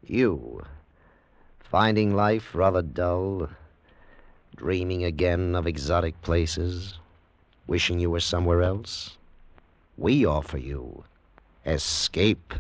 You, finding life rather dull, dreaming again of exotic places, wishing you were somewhere else? We offer you escape.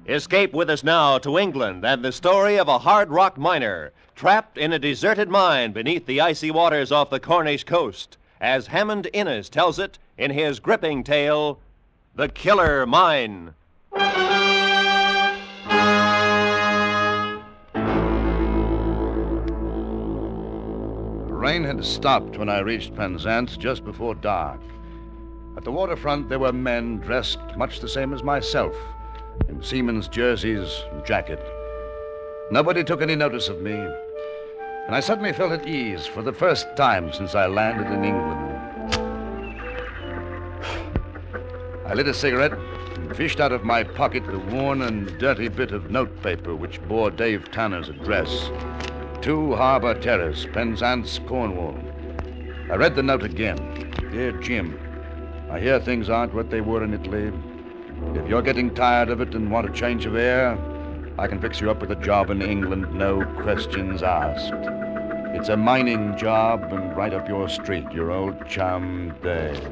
Escape with us now to England and the story of a hard rock miner trapped in a deserted mine beneath the icy waters off the Cornish coast, as Hammond Innes tells it in his gripping tale, The Killer Mine. The rain had stopped when I reached Penzance just before dark. At the waterfront, there were men dressed much the same as myself, in seamen's jerseys and jacket. Nobody took any notice of me, and I suddenly felt at ease for the first time since I landed in England. I lit a cigarette and fished out of my pocket the worn and dirty bit of notepaper which bore Dave Tanner's address, 2 Harbour Terrace, Penzance, Cornwall. I read the note again. Dear Jim, I hear things aren't what they were in Italy. If you're getting tired of it and want a change of air, I can fix you up with a job in England, no questions asked. It's a mining job and right up your street, your old chum, Dave.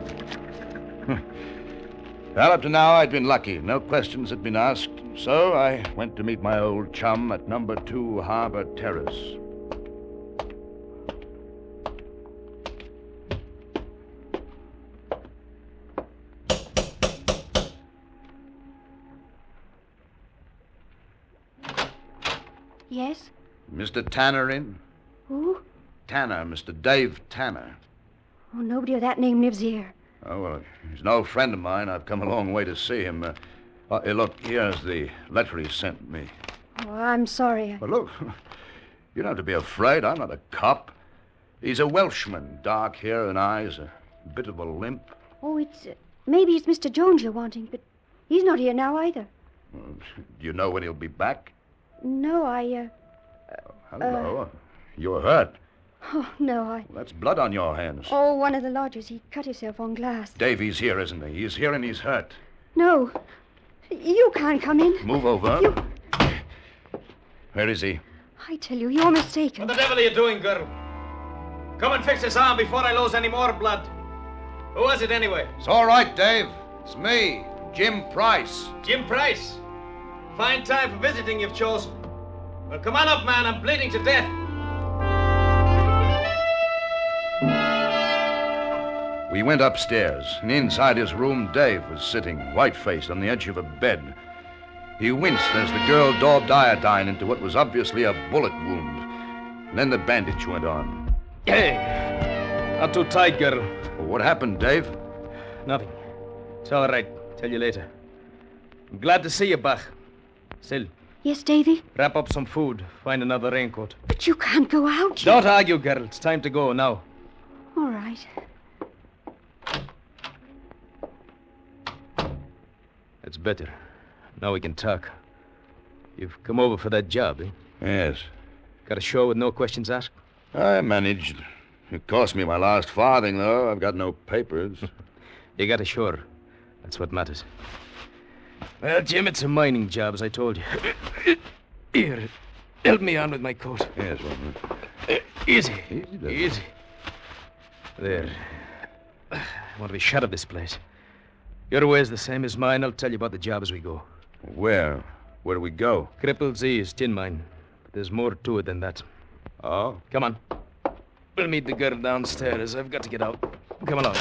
Well, up to now, I'd been lucky. No questions had been asked. So I went to meet my old chum at number 2 Harbour Terrace. Yes? Mr. Tanner in? Who? Tanner, Mr. Dave Tanner. Oh, nobody of that name lives here. Oh, well, he's an old friend of mine. I've come a long way to see him. Look, here's the letter he sent me. Oh, I'm sorry. But look, you don't have to be afraid. I'm not a cop. He's a Welshman, dark hair and eyes, a bit of a limp. Oh, maybe it's Mr. Jones you're wanting, but he's not here now either. Do you know when he'll be back? No, Hello. You're hurt. Oh, no, Well, that's blood on your hands. Oh, one of the lodgers. He cut himself on glass. Davy's here, isn't he? He's here and he's hurt. No. You can't come in. Move over. Where is he? I tell you, you're mistaken. What the devil are you doing, girl? Come and fix his arm before I lose any more blood. Who was it, anyway? It's all right, Dave. It's me, Jim Price. Jim Price. Fine time for visiting you've chosen. Well, come on up, man. I'm bleeding to death. We went upstairs, and inside his room, Dave was sitting, white-faced, on the edge of a bed. He winced as the girl daubed iodine into what was obviously a bullet wound. And then the bandage went on. Hey, not too tight, girl. Well, what happened, Dave? Nothing. It's all right. Tell you later. I'm glad to see you back. Still, Yes, Davy? wrap up some food. Find another raincoat. But you can't go out. Don't argue, girl. It's time to go now. All right. That's better. Now we can talk. You've come over for that job, eh? Yes. Got ashore with no questions asked? I managed. It cost me my last farthing, though. I've got no papers. You got ashore. That's what matters. Well, Jim, it's a mining job, as I told you. Here, help me on with my coat. Yes, well... Easy. Easy, Dave. Easy. There. I want to be shut of this place. Your way's the same as mine. I'll tell you about the job as we go. Where? Where do we go? Cripple Z's tin mine. But there's more to it than that. Oh? Come on. We'll meet the girl downstairs. I've got to get out. Come along.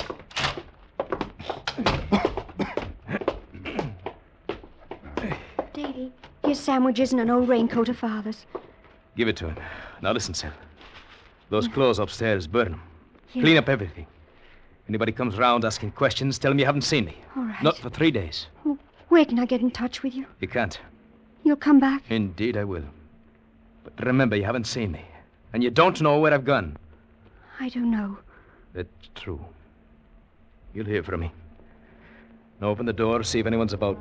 Davy, here's sandwiches and an old raincoat of Father's. Give it to him. Now listen, Sam. Those clothes upstairs, burn them. Yeah. Clean up everything. Anybody comes round asking questions, tell them you haven't seen me. All right. Not for 3 days. Oh, where can I get in touch with you? You can't. You'll come back? Indeed, I will. But remember, you haven't seen me. And you don't know where I've gone. I don't know. That's true. You'll hear from me. Now open the door, see if anyone's about.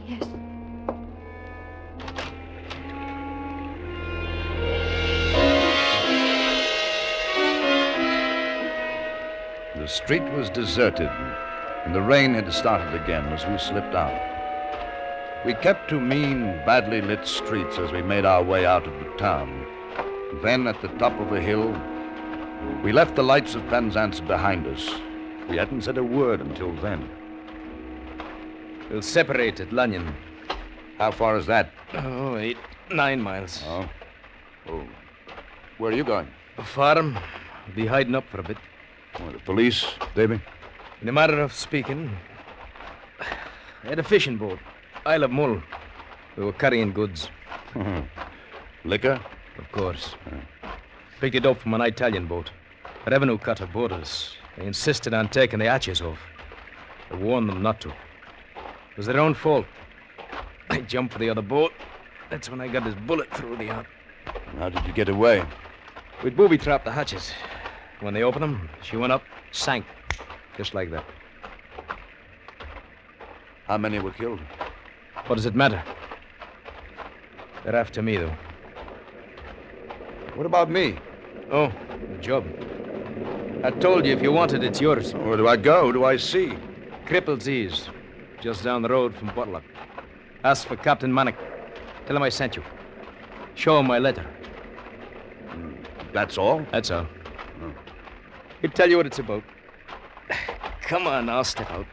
Yes. The street was deserted, and the rain had started again as we slipped out. We kept to mean, badly lit streets as we made our way out of the town. Then, at the top of a hill, we left the lights of Penzance behind us. We hadn't said a word until then. We'll separate at Lanyon. How far is that? Oh, 8, 9 miles. Oh. Where are you going? A farm. I'll be hiding up for a bit. Oh, the police, Davy? In a matter of speaking, I had a fishing boat, Isle of Mull. We were carrying goods. Liquor? Of course. Picked it up from an Italian boat. A revenue cutter bought us. They insisted on taking the hatches off. I warned them not to. It was their own fault. I jumped for the other boat. That's when I got this bullet through the arm. How did you get away? We'd booby-trapped the hatches. When they opened them, she went up, sank. Just like that. How many were killed? What does it matter? They're after me, though. What about me? Oh, the job. I told you if you want it, it's yours. Where do I go? Who do I see? Crippled's Ease, just down the road from Butlock. Ask for Captain Manick. Tell him I sent you. Show him my letter. That's all? That's all. He'll tell you what it's about. Come on, I'll step out.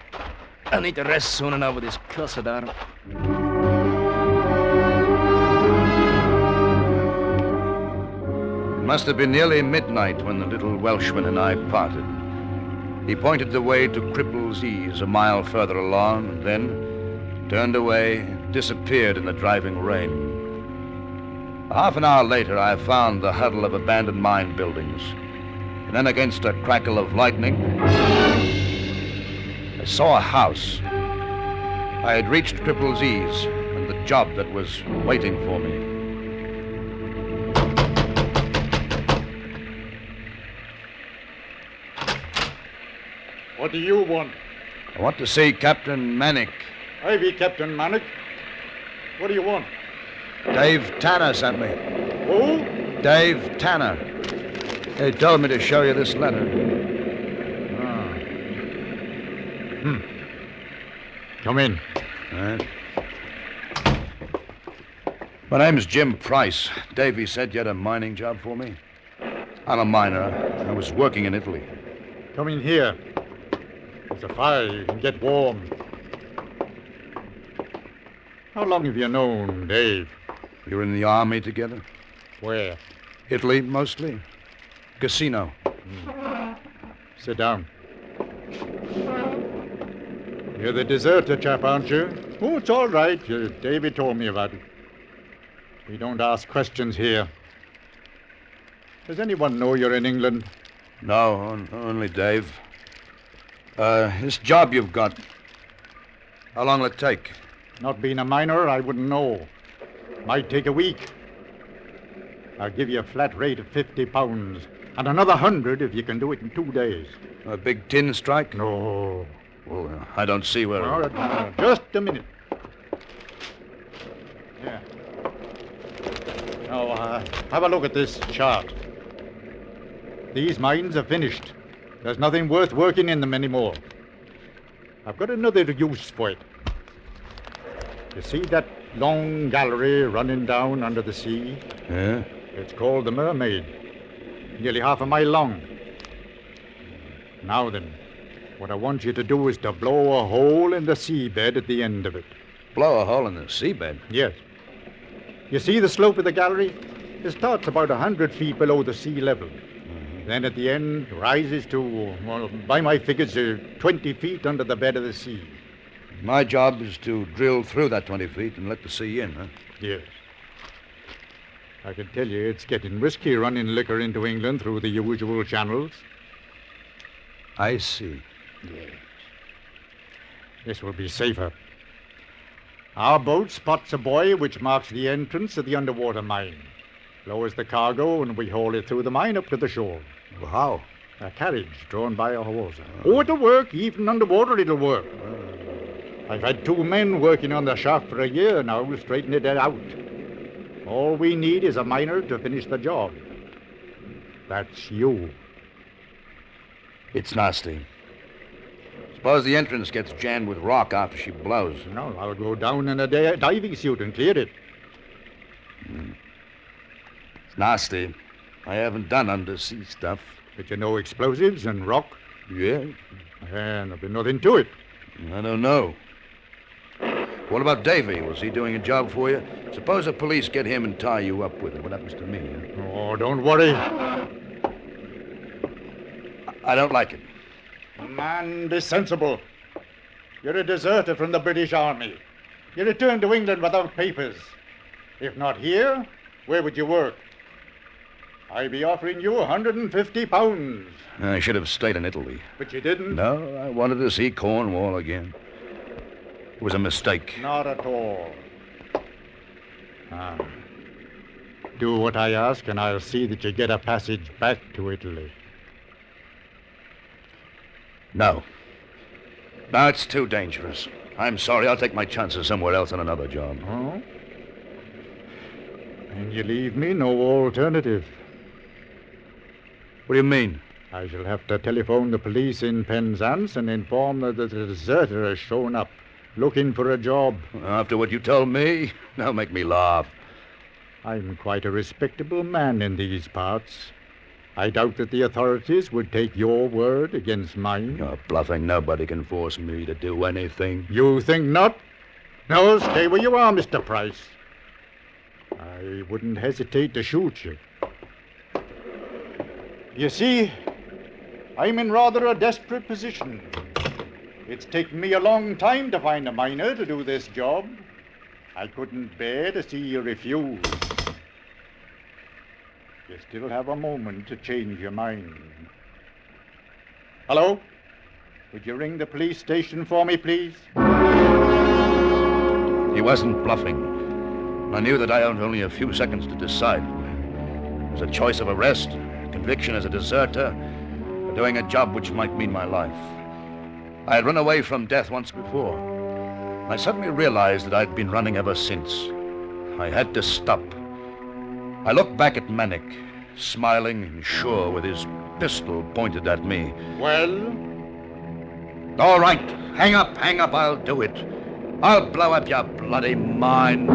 I'll need to rest soon enough with this cussed arm. It must have been nearly midnight when the little Welshman and I parted. He pointed the way to Cripple's Ease a mile further along, and then turned away and disappeared in the driving rain. Half an hour later, I found the huddle of abandoned mine buildings. And then against a crackle of lightning, I saw a house. I had reached Cripple's Ease and the job that was waiting for me. What do you want? I want to see Captain Manick. I be Captain Manick. What do you want? Dave Tanner sent me. Who? Dave Tanner. He told me to show you this letter. Come in. All right. My name's Jim Price. Davey said you had a mining job for me. I'm a miner. I was working in Italy. Come in here. There's a fire. You can get warm. How long have you known Dave? We were in the army together. Where? Italy, mostly. Casino. Sit down. You're the deserter chap, aren't you? Oh, it's all right. David told me about it. We don't ask questions here. Does anyone know you're in England? No, only Dave. This job you've got, how long will it take? Not being a miner, I wouldn't know. Might take a week. I'll give you a flat rate of £50, and another 100 if you can do it in 2 days. A big tin strike? No. Well, I don't see where... All right, just a minute. Yeah. Now, have a look at this chart. These mines are finished. There's nothing worth working in them anymore. I've got another use for it. You see that long gallery running down under the sea? Yeah? It's called the Mermaid. Nearly half a mile long. Now then, what I want you to do is to blow a hole in the seabed at the end of it. Blow a hole in the seabed? Yes. You see the slope of the gallery? It starts about 100 feet below the sea level. Then at the end, rises to, well, by my figures, 20 feet under the bed of the sea. My job is to drill through that 20 feet and let the sea in, huh? Yes. I can tell you it's getting risky running liquor into England through the usual channels. I see. Yes. This will be safer. Our boat spots a buoy which marks the entrance of the underwater mine. Lowers the cargo and we haul it through the mine up to the shore. Well, how? A carriage drawn by a horse. Oh, it'll work. Even underwater it'll work. I've had 2 men working on the shaft for a year now, straightening it out. All we need is a miner to finish the job. That's you. It's nasty. Suppose the entrance gets jammed with rock after she blows. No, I'll go down in a diving suit and clear it. It's nasty. I haven't done undersea stuff. But you know explosives and rock? Yeah? And there'll be nothing to it. I don't know. What about Davy? Was he doing a job for you? Suppose the police get him and tie you up with it. What happens to me? Huh? Oh, don't worry. I don't like it. Man, be sensible. You're a deserter from the British Army. You returned to England without papers. If not here, where would you work? I'd be offering you £150. I should have stayed in Italy. But you didn't? No, I wanted to see Cornwall again. It was a mistake. Not at all. Do what I ask, and I'll see that you get a passage back to Italy. No. No, it's too dangerous. I'm sorry. I'll take my chances somewhere else on another job. Oh? And you leave me no alternative. What do you mean? I shall have to telephone the police in Penzance and inform them that the deserter has shown up, looking for a job. After what you told me? Don't make me laugh. I'm quite a respectable man in these parts. I doubt that the authorities would take your word against mine. You're bluffing. Nobody can force me to do anything. You think not? No, stay where you are, Mr. Price. I wouldn't hesitate to shoot you. You see, I'm in rather a desperate position. It's taken me a long time to find a miner to do this job. I couldn't bear to see you refuse. You still have a moment to change your mind. Hello? Would you ring the police station for me, please? He wasn't bluffing. I knew that I owned only a few seconds to decide. It was a choice of arrest, conviction as a deserter, or doing a job which might mean my life. I had run away from death once before. I suddenly realized that I'd been running ever since. I had to stop. I looked back at Manic, smiling and sure with his pistol pointed at me. Well? All right, hang up, I'll do it. I'll blow up your bloody mind.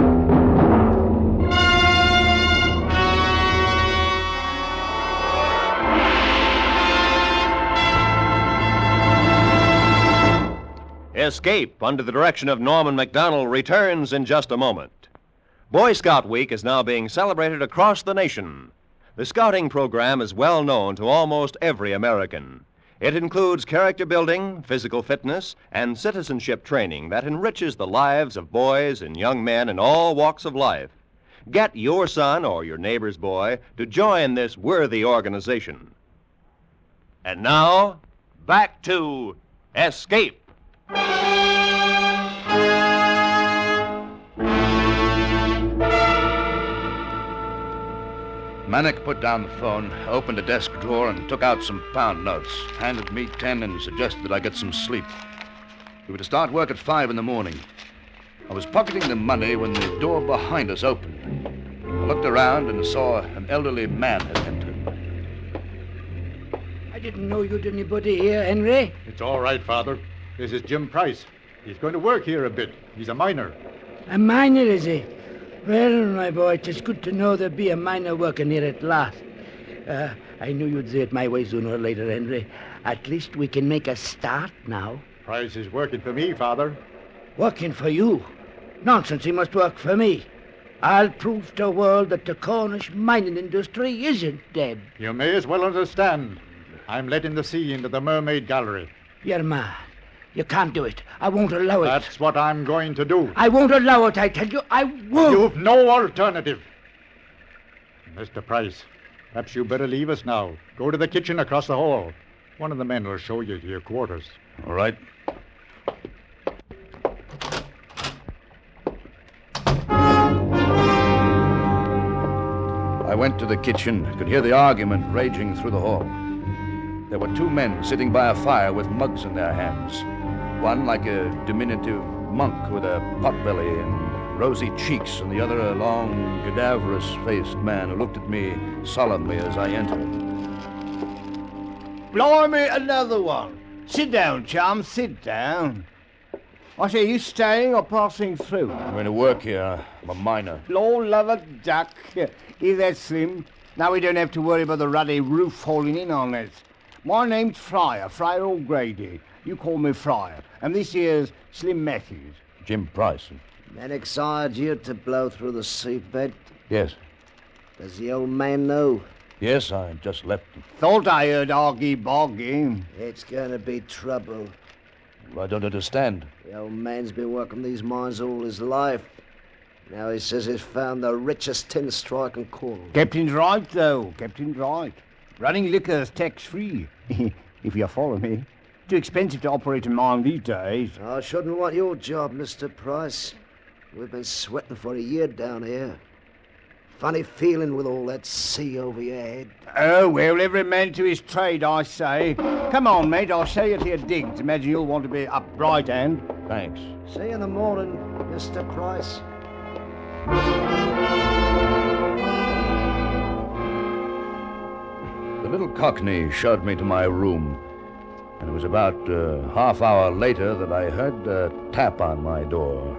Escape, under the direction of Norman MacDonald, returns in just a moment. Boy Scout Week is now being celebrated across the nation. The Scouting program is well known to almost every American. It includes character building, physical fitness, and citizenship training that enriches the lives of boys and young men in all walks of life. Get your son or your neighbor's boy to join this worthy organization. And now, back to Escape. Manic put down the phone, opened a desk drawer, and took out some pound notes, handed me 10 and suggested that I get some sleep. We were to start work at 5 in the morning. I was pocketing the money when the door behind us opened. I looked around and saw an elderly man had entered. I didn't know you'd anybody here, Henry. It's all right, Father. This is Jim Price. He's going to work here a bit. He's a miner. A miner, is he? Well, my boy, it's good to know there'll be a miner working here at last. I knew you'd say it my way sooner or later, Henry. At least we can make a start now. Price is working for me, Father. Working for you? Nonsense, he must work for me. I'll prove to the world that the Cornish mining industry isn't dead. You may as well understand. I'm letting the sea into the Mermaid Gallery. You're mad. You can't do it. I won't allow it. That's what I'm going to do. I won't allow it, I tell you. I won't. You've no alternative. Mr. Price, perhaps you better leave us now. Go to the kitchen across the hall. One of the men will show you to your quarters. All right. I went to the kitchen, could hear the argument raging through the hall. There were 2 men sitting by a fire with mugs in their hands. One like a diminutive monk with a potbelly and rosy cheeks, and the other a long, cadaverous-faced man who looked at me solemnly as I entered. Blimey, another one. Sit down, chum, sit down. I say, you staying or passing through? I'm going to work here. I'm a miner. Lord love a duck. Is that Slim? Now we don't have to worry about the ruddy roof falling in on us. My name's Friar O'Grady. You call me Friar. And this here's Slim Matthews. Jim Price. Mannix hired you to blow through the seabed. Yes. Does the old man know? Yes, I just left him. Thought I heard argy-bargy. It's going to be trouble. I don't understand. The old man's been working these mines all his life. Now he says he's found the richest tin strike in Cornwall. Captain's right, though. Captain's right. Running liquor's tax-free, if you follow me. Too expensive to operate a mine these days. I shouldn't want your job, Mr. Price. We've been sweating for a year down here. Funny feeling with all that sea over your head. Oh, well, every man to his trade, I say. Come on, mate, I'll show you to your digs. Imagine you'll want to be up right hand. Thanks. See you in the morning, Mr. Price. The little cockney showed me to my room, and it was about a half hour later that I heard a tap on my door.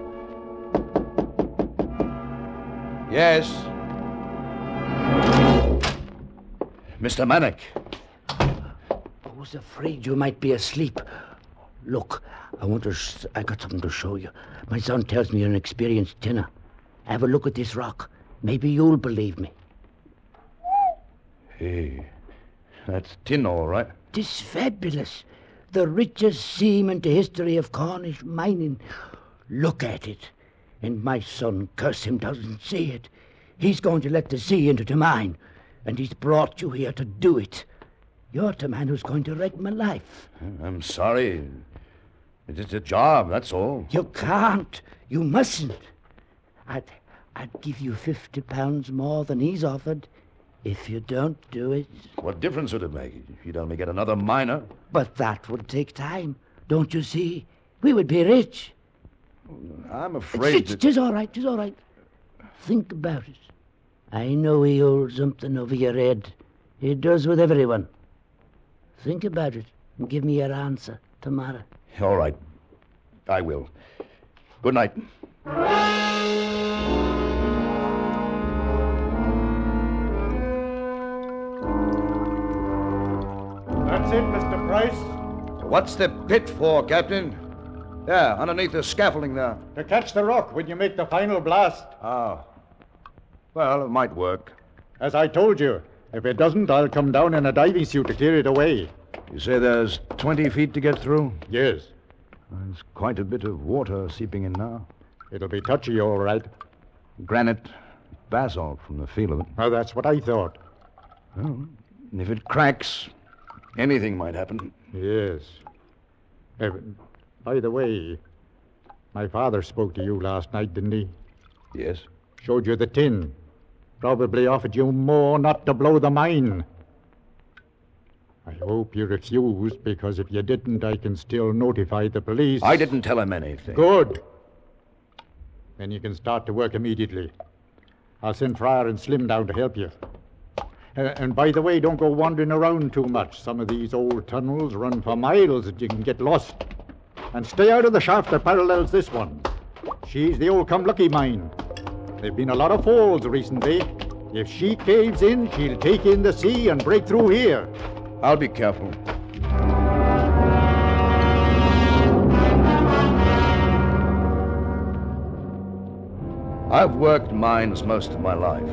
Yes? Mr. Manick. I was afraid you might be asleep. Look, I got something to show you. My son tells me you're an experienced tinner. Have a look at this rock. Maybe you'll believe me. Hey, that's tin, all right. Tis fabulous. The richest seam in the history of Cornish mining. Look at it. And my son, curse him, doesn't see it. He's going to let the sea into the mine. And he's brought you here to do it. You're the man who's going to wreck my life. I'm sorry. It's a job, that's all. You can't. You mustn't. I'd give you £50 more than he's offered if you don't do it. What difference would it make? You'd only get another miner. But that would take time. Don't you see? We would be rich. I'm afraid that... Tis all right, tis all right. Think about it. I know he holds something over your head. He does with everyone. Think about it and give me your answer tomorrow. All right. I will. Good night. That's it, Mr. Price. What's the pit for, Captain? Yeah, underneath the scaffolding there. To catch the rock when you make the final blast. Oh. Well, it might work. As I told you, if it doesn't, I'll come down in a diving suit to clear it away. You say there's 20 feet to get through? Yes. There's quite a bit of water seeping in now. It'll be touchy, all right. Granite, basalt from the feel of it. Well, that's what I thought. Well, if it cracks, anything might happen. Yes. By the way, my father spoke to you last night, didn't he? Yes. Showed you the tin. Probably offered you more not to blow the mine. I hope you refused, because if you didn't, I can still notify the police. I didn't tell him anything. Good. Then you can start to work immediately. I'll send Friar and Slim down to help you. And by the way, don't go wandering around too much. Some of these old tunnels run for miles and you can get lost. And stay out of the shaft that parallels this one. She's the old Cumlucky mine. There've been a lot of falls recently. If she caves in, she'll take in the sea and break through here. I'll be careful. I've worked mines most of my life,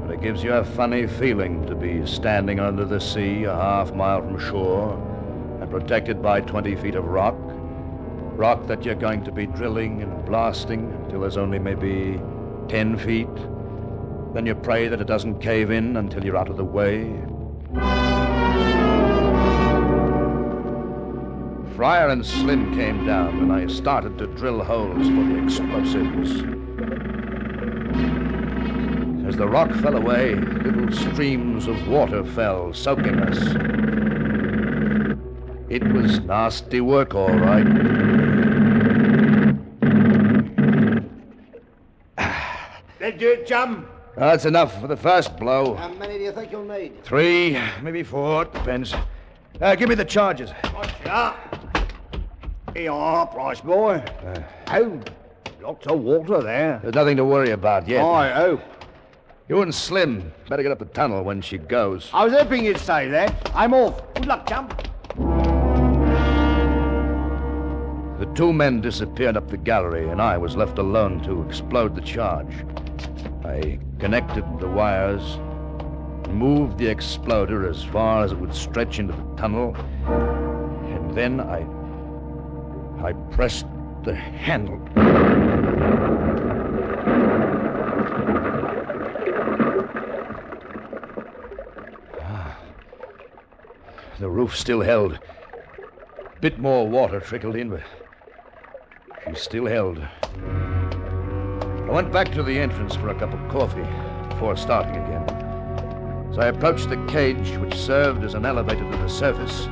but it gives you a funny feeling to be standing under the sea a half-mile from shore and protected by 20 feet of rock that you're going to be drilling and blasting until there's only maybe 10 feet. Then you pray that it doesn't cave in until you're out of the way. Friar and Slim came down, and I started to drill holes for the explosives. As the rock fell away, little streams of water fell, soaking us. It was nasty work, all right. That do it, chum? That's enough for the first blow. How many do you think you'll need? 3, maybe 4, depends. Give me the charges. Gotcha. Here you are, Price boy. Oh, lots of water there. There's nothing to worry about yet. I hope. You and Slim better get up the tunnel when she goes. I was hoping you'd say that. I'm off. Good luck, chum. The two men disappeared up the gallery, and I was left alone to explode the charge. I connected the wires, moved the exploder as far as it would stretch into the tunnel, and then I pressed the handle. The roof still held. A bit more water trickled in, but she still held. I went back to the entrance for a cup of coffee before starting again. As I approached the cage, which served as an elevator to the surface,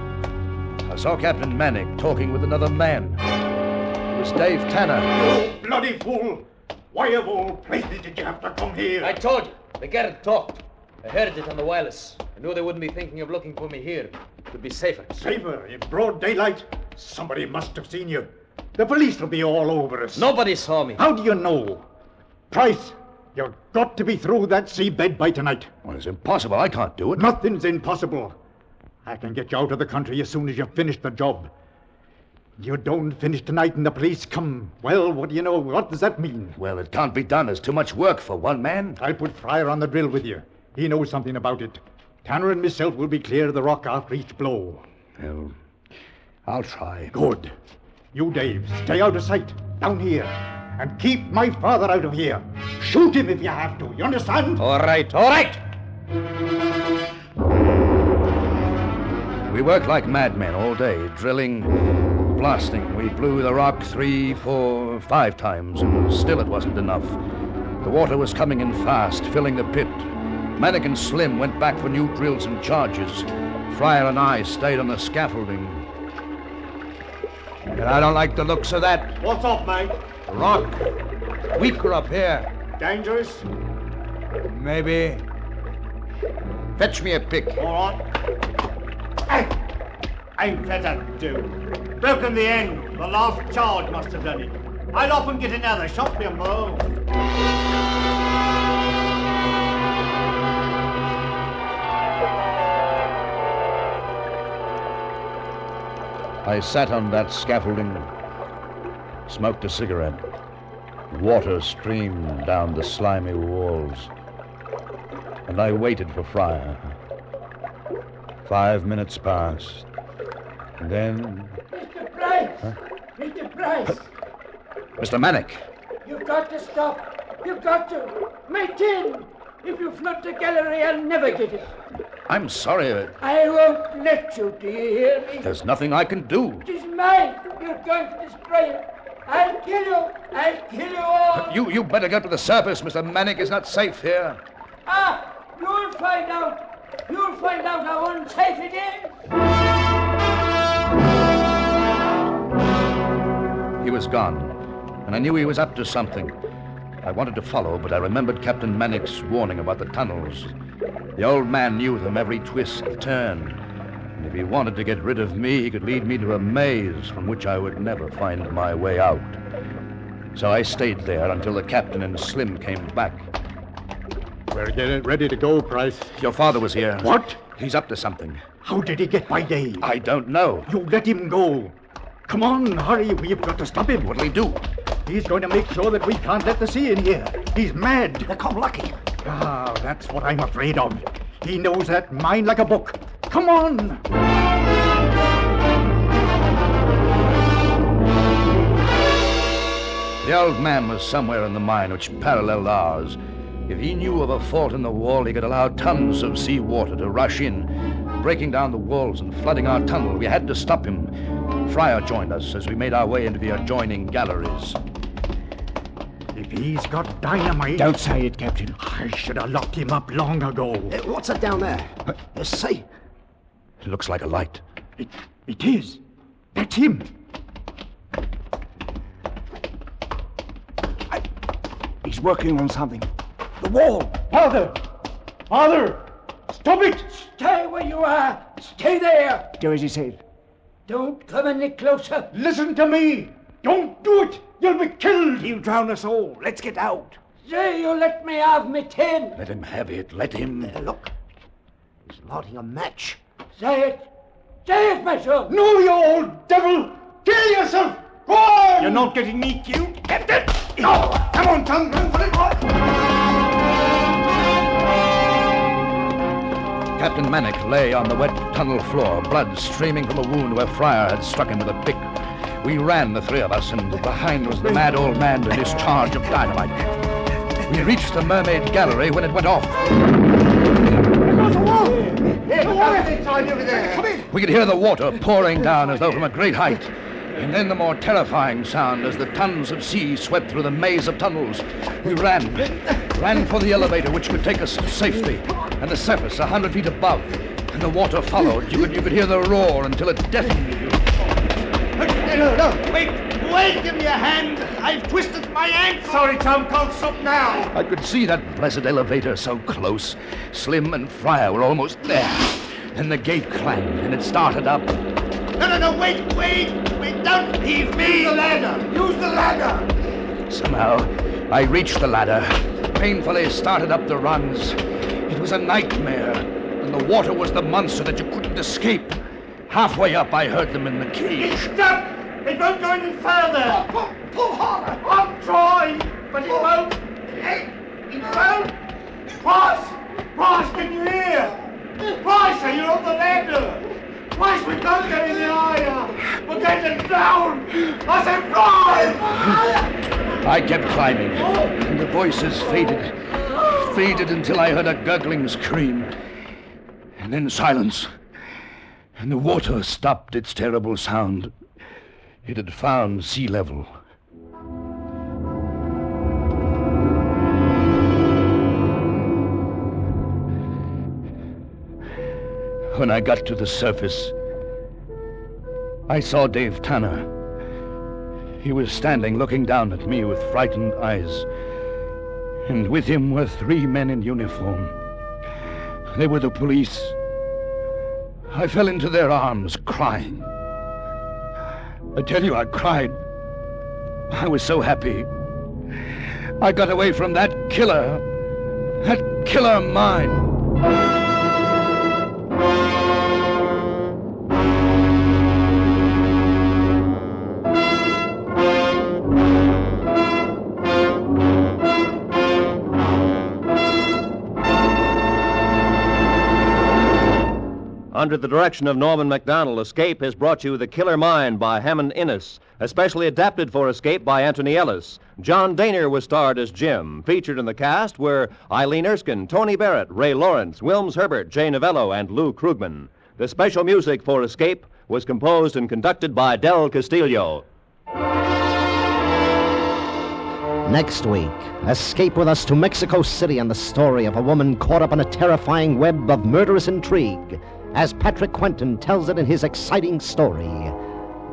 I saw Captain Manick talking with another man. It was Dave Tanner. You bloody fool! Why of all places did you have to come here? I told you. The Garrett talked. I heard it on the wireless. I knew they wouldn't be thinking of looking for me here. It would be safer. Safer in broad daylight? Somebody must have seen you. The police will be all over us. Nobody saw me. How do you know? Price, you've got to be through that seabed by tonight. Well, it's impossible. I can't do it. Nothing's impossible. I can get you out of the country as soon as you've finished the job. You don't finish tonight and the police come. Well, what do you know? What does that mean? Well, it can't be done. There's too much work for one man. I'll put Fryer on the drill with you. He knows something about it. Tanner and myself will be clear of the rock after each blow. Well, I'll try. Good. You, Dave, stay out of sight, down here. And keep my father out of here. Shoot him if you have to. You understand? All right, all right. We worked like madmen all day, drilling, blasting. We blew the rock 3, 4, 5 times, and still it wasn't enough. The water was coming in fast, filling the pit. Manick and Slim went back for new drills and charges. Fryer and I stayed on the scaffolding. And I don't like the looks of that. What's up, mate? The rock. Weaker up here. Dangerous? Maybe. Fetch me a pick. All right. Ain't better do. Broken the end. The last charge must have done it. I'll often get another shot for you, Mo. I sat on that scaffolding, smoked a cigarette. Water streamed down the slimy walls. And I waited for Fryer. 5 minutes passed. And then... Mr. Price! Huh? Mr. Price! Mr. Manick! You've got to stop. You've got to. My tin! If you flood the gallery, I'll never get it. I'm sorry. I won't let you, do you hear me? There's nothing I can do. It is mine. You're going to destroy it. I'll kill you. I'll kill you all. You better get to the surface. Mr. Manick is not safe here. Ah, you'll find out. You'll find out how unsafe it is. He was gone, and I knew he was up to something. I wanted to follow, but I remembered Captain Manick's warning about the tunnels. The old man knew them, every twist and turn. And if he wanted to get rid of me, he could lead me to a maze from which I would never find my way out. So I stayed there until the captain and Slim came back. We're getting ready to go, Price. Your father was here. What? He's up to something. How did he get by Dave? I don't know. You let him go. Come on, hurry. We've got to stop him. What'll he do? He's going to make sure that we can't let the sea in here. He's mad. They come lucky. Ah, that's what I'm afraid of. He knows that mine like a book. Come on! The old man was somewhere in the mine which paralleled ours. If he knew of a fault in the wall, he could allow tons of seawater to rush in, breaking down the walls and flooding our tunnel. We had to stop him. Fryer joined us as we made our way into the adjoining galleries. If he's got dynamite... Don't say it, Captain. I should have locked him up long ago. What's that down there? See? It looks like a light. It is. That's him. He's working on something. The wall. Father! Father! Stop it! Stay where you are. Stay there! Do as he says. Don't come any closer. Listen to me. Don't do it. You'll be killed. He'll drown us all. Let's get out. Say you let me have me tin. Let him have it. Let him. Look. He's lighting a match. Say it. Say it, my son. No, you old devil. Kill yourself. Go on. You're not getting me killed, Captain. No. Come on, Tom. Run for it, boy. Captain Manick lay on the wet tunnel floor, blood streaming from a wound where Fryer had struck him with a pick. We ran, the three of us, and behind was the mad old man with his charge of dynamite. We reached the mermaid gallery when it went off. We could hear the water pouring down as though from a great height. And then the more terrifying sound as the tons of sea swept through the maze of tunnels. We ran for the elevator which could take us to safety, and the surface 100 feet above. And the water followed. You could hear the roar until it deafened you. No. Wait, give me a hand. I've twisted my ankle. Sorry, Tom, can't stop now. I could see that blessed elevator so close. Slim and Fryer were almost there. Then the gate clanged, and it started up. No, wait, don't leave me. Use the ladder. Somehow, I reached the ladder, painfully started up the rungs. It was a nightmare, and the water was the monster that you couldn't escape. Halfway up, I heard them in the cage. It's stuck. It won't go any further. Pull harder. I'm trying, but it won't. It won't. Price, can you hear? Price, you're on the ladder. Price, we don't get any higher. We're getting down. I said, Price! I kept climbing, and the voices faded until I heard a gurgling scream. And then silence. And the water stopped its terrible sound. It had found sea level. When I got to the surface, I saw Dave Tanner. He was standing looking down at me with frightened eyes. And with him were 3 men in uniform. They were the police. I fell into their arms, crying. I tell you, I cried. I was so happy. I got away from that killer mine. Under the direction of Norman MacDonald, Escape has brought you The Killer Mine by Hammond Innes, especially adapted for Escape by Anthony Ellis. John Daner was starred as Jim. Featured in the cast were Eileen Erskine, Tony Barrett, Ray Lawrence, Wilms Herbert, Jay Novello, and Lou Krugman. The special music for Escape was composed and conducted by Del Castillo. Next week, escape with us to Mexico City and the story of a woman caught up in a terrifying web of murderous intrigue, as Patrick Quentin tells it in his exciting story,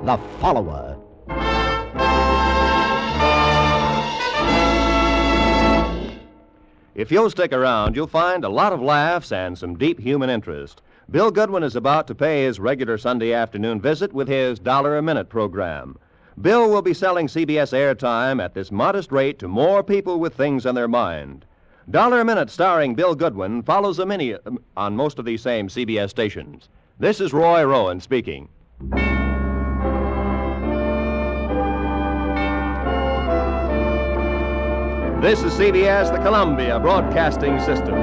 The Follower. If you'll stick around, you'll find a lot of laughs and some deep human interest. Bill Goodwin is about to pay his regular Sunday afternoon visit with his $1-a-minute program. Bill will be selling CBS airtime at this modest rate to more people with things on their mind. $1 a Minute starring Bill Goodwin follows a mini on most of these same CBS stations. This is Roy Rowan speaking. This is CBS, the Columbia Broadcasting System.